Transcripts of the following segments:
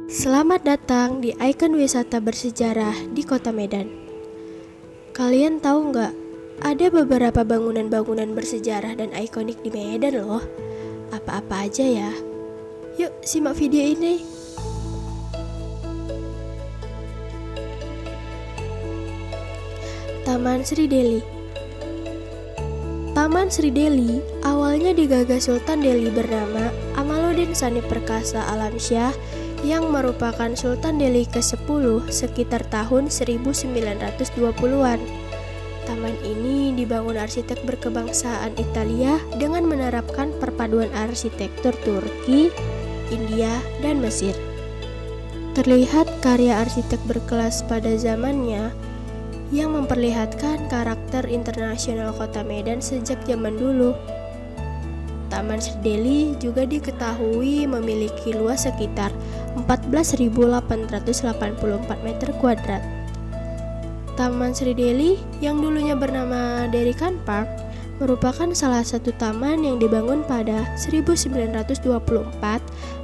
Selamat datang di ikon wisata bersejarah di Kota Medan. Kalian tahu nggak? Ada beberapa bangunan-bangunan bersejarah dan ikonik di Medan loh. Apa-apa aja ya? Yuk simak video ini. Taman Sri Deli. Taman Sri Deli awalnya digagas Sultan Delhi bernama Amaluddin Sani Perkasa Alamsyah yang merupakan Sultan Delhi ke-10 sekitar tahun 1920-an. Taman ini dibangun arsitek berkebangsaan Italia dengan menerapkan perpaduan arsitektur Turki, India, dan Mesir. Terlihat karya arsitek berkelas pada zamannya yang memperlihatkan karakter internasional Kota Medan sejak zaman dulu. Taman Sri Deli juga diketahui memiliki luas sekitar 14.884 meter kuadrat. Taman Sri Deli yang dulunya bernama Derikan Park merupakan salah satu taman yang dibangun pada 1924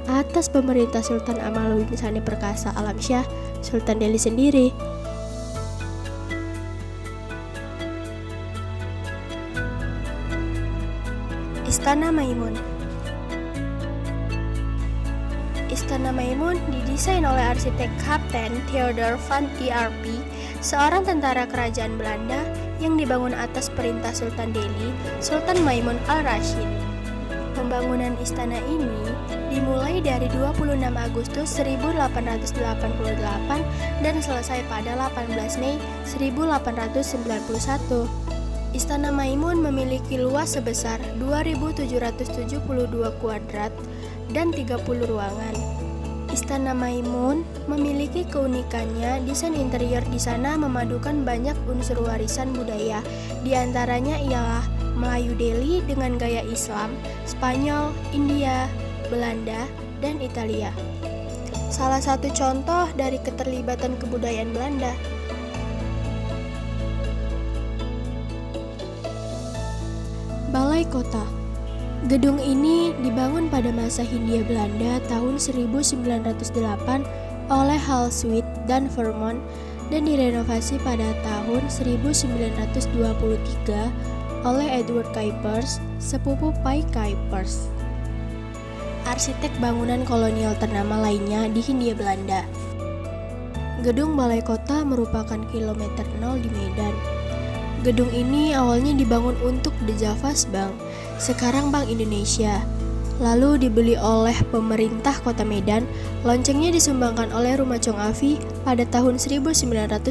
atas pemerintah Sultan Amaluddin Sani Perkasa Alamsyah, Sultan Delhi sendiri. Istana Maimun. Istana Maimun didesain oleh arsitek Kapten Theodor van Eerpe, seorang tentara kerajaan Belanda yang dibangun atas perintah Sultan Delhi, Sultan Maimun al-Rashid. Pembangunan istana ini dimulai dari 26 Agustus 1888 dan selesai pada 18 Mei 1891. Istana Maimun memiliki luas sebesar 2.772 kuadrat dan 30 ruangan. Istana Maimun memiliki keunikannya desain interior di sana memadukan banyak unsur warisan budaya. Di antaranya ialah Melayu Delhi dengan gaya Islam, Spanyol, India, Belanda, dan Italia. Salah satu contoh dari keterlibatan kebudayaan Belanda. Balai Kota. Gedung ini dibangun pada masa Hindia Belanda tahun 1908 oleh Hal Sweet dan Vermont dan direnovasi pada tahun 1923 oleh Edward Kuipers, sepupu Pai Kuipers. Arsitek bangunan kolonial ternama lainnya di Hindia Belanda. Gedung Balai Kota merupakan kilometer 0 di Medan. Gedung ini awalnya dibangun untuk The Javas Bank, sekarang Bank Indonesia. Lalu dibeli oleh pemerintah Kota Medan, loncengnya disumbangkan oleh Rumah Chong Afi pada tahun 1913.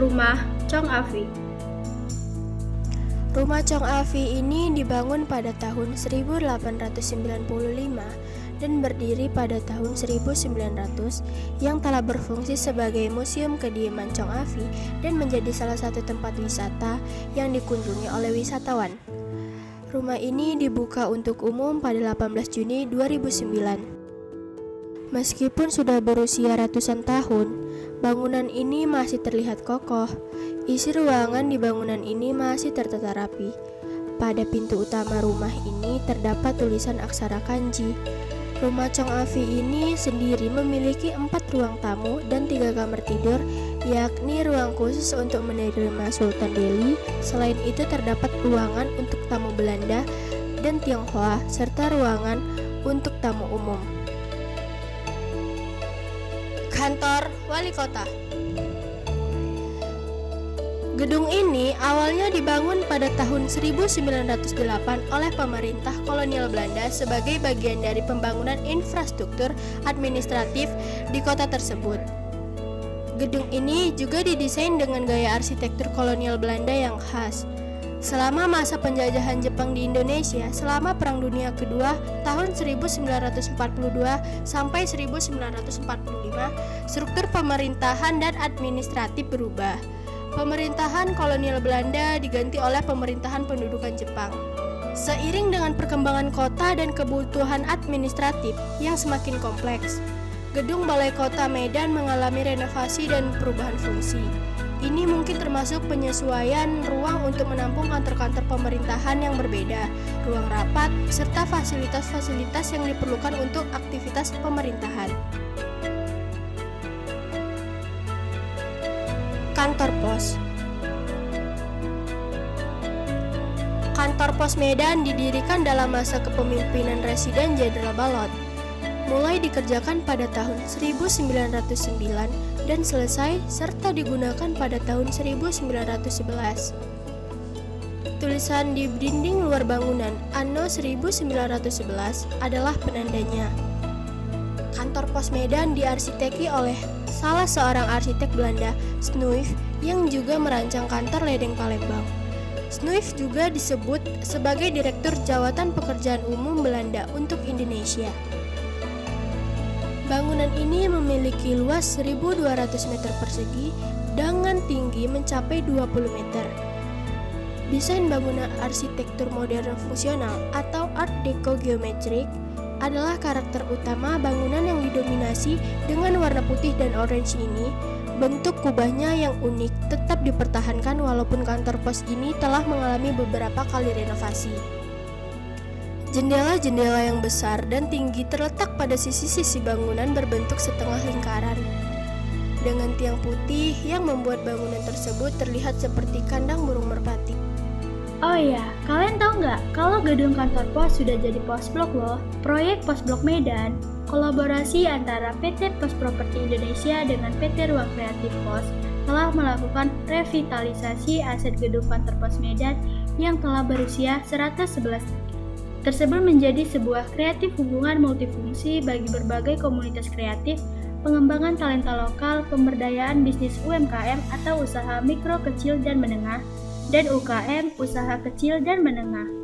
Rumah Chong Afi. Rumah Chong Afi ini dibangun pada tahun 1895 dan berdiri pada tahun 1900 yang telah berfungsi sebagai museum kediaman Chong Afi dan menjadi salah satu tempat wisata yang dikunjungi oleh wisatawan. Rumah ini dibuka untuk umum pada 18 Juni 2009. Meskipun sudah berusia ratusan tahun, bangunan ini masih terlihat kokoh. Isi ruangan di bangunan ini masih tertata rapi. Pada pintu utama rumah ini terdapat tulisan aksara kanji. Rumah Chong Afi ini sendiri memiliki 4 ruang tamu dan 3 kamar tidur, yakni ruang khusus untuk menerima Sultan Delhi. Selain itu terdapat ruangan untuk tamu Belanda dan Tionghoa serta ruangan untuk tamu umum. Kantor Wali Kota. Gedung ini awalnya dibangun pada tahun 1908 oleh pemerintah kolonial Belanda sebagai bagian dari pembangunan infrastruktur administratif di kota tersebut. Gedung ini juga didesain dengan gaya arsitektur kolonial Belanda yang khas. Selama masa penjajahan Jepang di Indonesia selama Perang Dunia Kedua tahun 1942 sampai 1945, struktur pemerintahan dan administratif berubah. Pemerintahan kolonial Belanda diganti oleh pemerintahan pendudukan Jepang. Seiring dengan perkembangan kota dan kebutuhan administratif yang semakin kompleks, gedung Balai Kota Medan mengalami renovasi dan perubahan fungsi. Ini mungkin termasuk penyesuaian ruang untuk menampung kantor-kantor pemerintahan yang berbeda, ruang rapat, serta fasilitas-fasilitas yang diperlukan untuk aktivitas pemerintahan. Kantor Pos. Kantor Pos Medan didirikan dalam masa kepemimpinan Residen Jenderal Balot. Mulai dikerjakan pada tahun 1909 dan selesai serta digunakan pada tahun 1911. Tulisan di dinding luar bangunan anno 1911 adalah penandanya. Kantor Pos Medan diarsiteki oleh salah seorang arsitek Belanda, Snuyff, yang juga merancang kantor ledeng Palembang. Snuyff juga disebut sebagai Direktur Jawatan Pekerjaan Umum Belanda untuk Indonesia. Bangunan ini memiliki luas 1.200 meter persegi dengan tinggi mencapai 20 meter. Desain bangunan arsitektur modern fungsional atau Art Deco geometrik adalah karakter utama bangunan yang didominasi dengan warna putih dan orange ini. Bentuk kubahnya yang unik tetap dipertahankan walaupun kantor pos ini telah mengalami beberapa kali renovasi. Jendela-jendela yang besar dan tinggi terletak pada sisi-sisi bangunan berbentuk setengah lingkaran, dengan tiang putih yang membuat bangunan tersebut terlihat seperti kandang burung merpati. Oh iya, kalian tahu nggak kalau gedung kantor pos sudah jadi pos blok loh? Proyek Pos Blok Medan, kolaborasi antara PT Pos Properti Indonesia dengan PT Ruang Kreatif Pos, telah melakukan revitalisasi aset gedung kantor pos Medan yang telah berusia 111 tersebut menjadi sebuah kreatif hubungan multifungsi bagi berbagai komunitas kreatif, pengembangan talenta lokal, pemberdayaan bisnis UMKM atau usaha mikro kecil dan menengah, dan UKM usaha kecil dan menengah.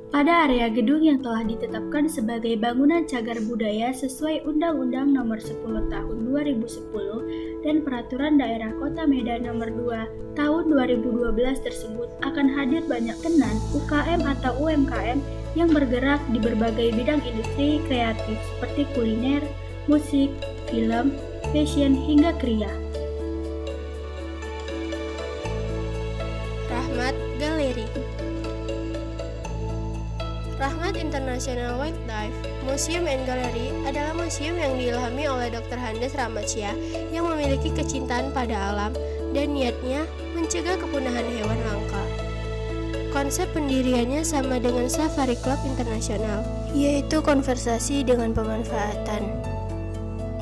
Pada area gedung yang telah ditetapkan sebagai bangunan cagar budaya sesuai Undang-Undang Nomor 10 Tahun 2010 dan Peraturan Daerah Kota Medan Nomor 2 Tahun 2012 tersebut akan hadir banyak tenan UKM atau UMKM yang bergerak di berbagai bidang industri kreatif seperti kuliner, musik, film, fashion hingga kriya. Rahmat Galeri. Rahmat International Wildlife Museum and Gallery adalah museum yang diilhami oleh Dr. Handes Rahmatsyah yang memiliki kecintaan pada alam dan niatnya mencegah kepunahan hewan langka. Konsep pendiriannya sama dengan Safari Club Internasional, yaitu konversasi dengan pemanfaatan.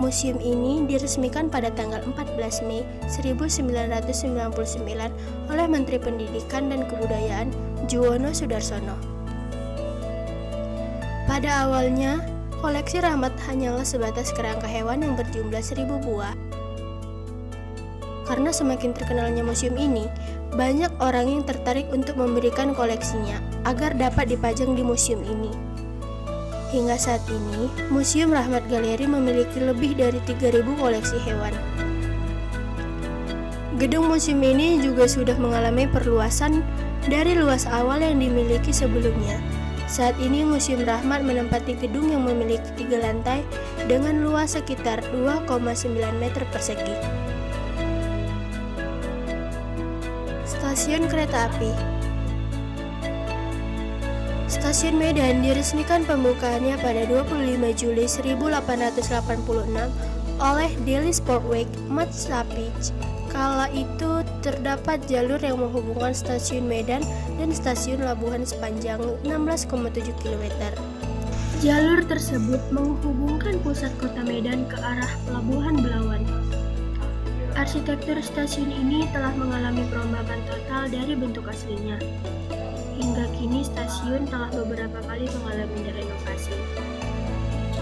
Museum ini diresmikan pada tanggal 14 Mei 1999 oleh Menteri Pendidikan dan Kebudayaan Juwono Sudarsono. Pada awalnya, koleksi Rahmat hanyalah sebatas kerangka hewan yang berjumlah 1.000 buah. Karena semakin terkenalnya museum ini, banyak orang yang tertarik untuk memberikan koleksinya agar dapat dipajang di museum ini. Hingga saat ini, Museum Rahmat Galeri memiliki lebih dari 3.000 koleksi hewan. Gedung museum ini juga sudah mengalami perluasan dari luas awal yang dimiliki sebelumnya. Saat ini Museum Rahmat menempati gedung yang memiliki 3 lantai dengan luas sekitar 2,9 meter persegi. Stasiun Kereta Api. Stasiun Medan diresmikan pembukaannya pada 25 Juli 1886 oleh Delhi Sportweg Matsapich. Kala itu terdapat jalur yang menghubungkan Stasiun Medan dan Stasiun Labuhan sepanjang 16,7 km. Jalur tersebut menghubungkan pusat kota Medan ke arah Pelabuhan Belawan. Arsitektur stasiun ini telah mengalami perombakan total dari bentuk aslinya. Hingga kini stasiun telah beberapa kali mengalami renovasi.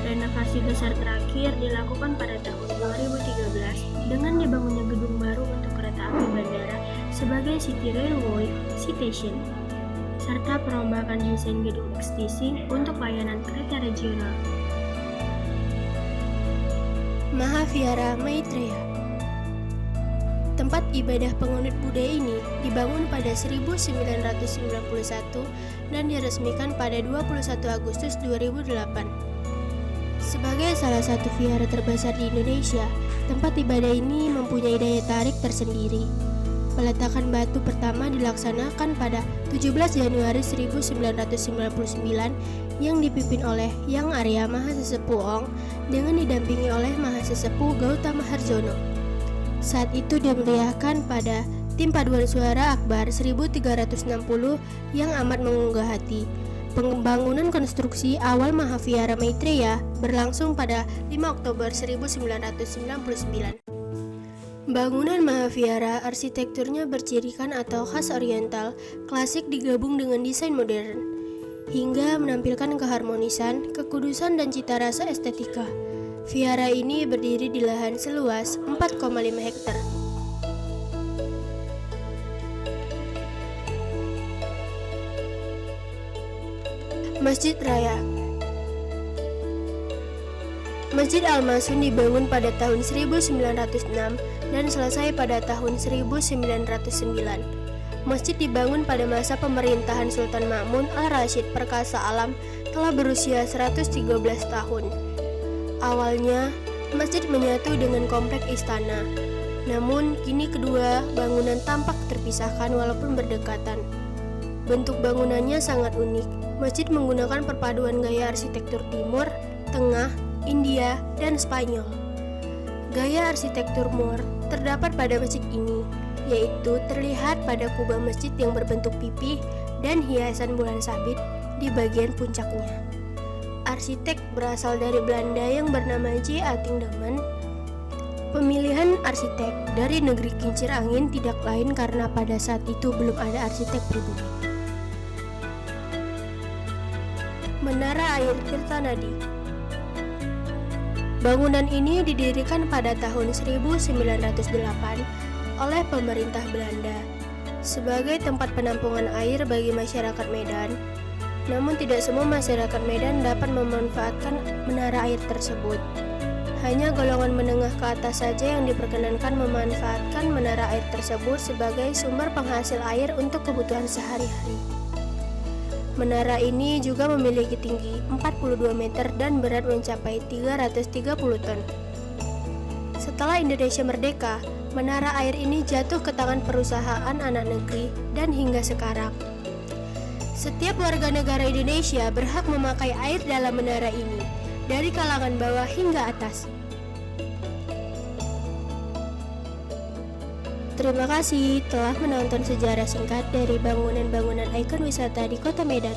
Renovasi besar terakhir dilakukan pada tahun 2013 dengan dibangunnya gedung baru untuk kereta api bandara sebagai City Railway Station, serta perombakan desain gedung ekstisi untuk layanan kereta regional. Mahavihara Maitreya. Tempat ibadah penganut Buddha ini dibangun pada 1991 dan diresmikan pada 21 Agustus 2008. Sebagai salah satu vihara terbesar di Indonesia, Tempat ibadah ini mempunyai daya tarik tersendiri. Peletakan batu pertama dilaksanakan pada 17 Januari 1999 yang dipimpin oleh Yang Arya Mahasesepuh Ong dengan didampingi oleh Mahasesepuh Gautama Harjono. Saat itu dimeriahkan pada tim paduan suara Akbar 1360 yang amat mengunggah hati. Pembangunan konstruksi awal Mahavihara Maitreya berlangsung pada 5 Oktober 1999. Bangunan Mahavihara arsitekturnya bercirikan atau khas oriental, klasik digabung dengan desain modern, hingga menampilkan keharmonisan, kekudusan dan cita rasa estetika. Vihara ini berdiri di lahan seluas 4,5 hektar. Masjid Raya. Masjid Al-Masun dibangun pada tahun 1906 dan selesai pada tahun 1909. Masjid dibangun pada masa pemerintahan Sultan Ma'mun Al-Rashid Perkasa Alam telah berusia 113 tahun. Awalnya, masjid menyatu dengan komplek istana. Namun, kini kedua bangunan tampak terpisahkan walaupun berdekatan. Bentuk bangunannya sangat unik. Masjid menggunakan perpaduan gaya arsitektur Timur, Tengah, India, dan Spanyol. Gaya arsitektur Moor terdapat pada masjid ini, yaitu terlihat pada kubah masjid yang berbentuk pipih dan hiasan bulan sabit di bagian puncaknya. Arsitek berasal dari Belanda yang bernama J. Attingdaman. Pemilihan arsitek dari negeri kincir angin tidak lain karena pada saat itu belum ada arsitek pribumi. Menara Air Tirtanadi. Bangunan ini didirikan pada tahun 1908 oleh pemerintah Belanda sebagai tempat penampungan air bagi masyarakat Medan. Namun tidak semua masyarakat Medan dapat memanfaatkan menara air tersebut. Hanya golongan menengah ke atas saja yang diperkenankan memanfaatkan menara air tersebut sebagai sumber penghasil air untuk kebutuhan sehari-hari. Menara ini juga memiliki tinggi 42 meter dan berat mencapai 330 ton. Setelah Indonesia merdeka, menara air ini jatuh ke tangan perusahaan anak negeri dan hingga sekarang. Setiap warga negara Indonesia berhak memakai air dalam menara ini, dari kalangan bawah hingga atas. Terima kasih telah menonton sejarah singkat dari bangunan-bangunan ikon wisata di Kota Medan.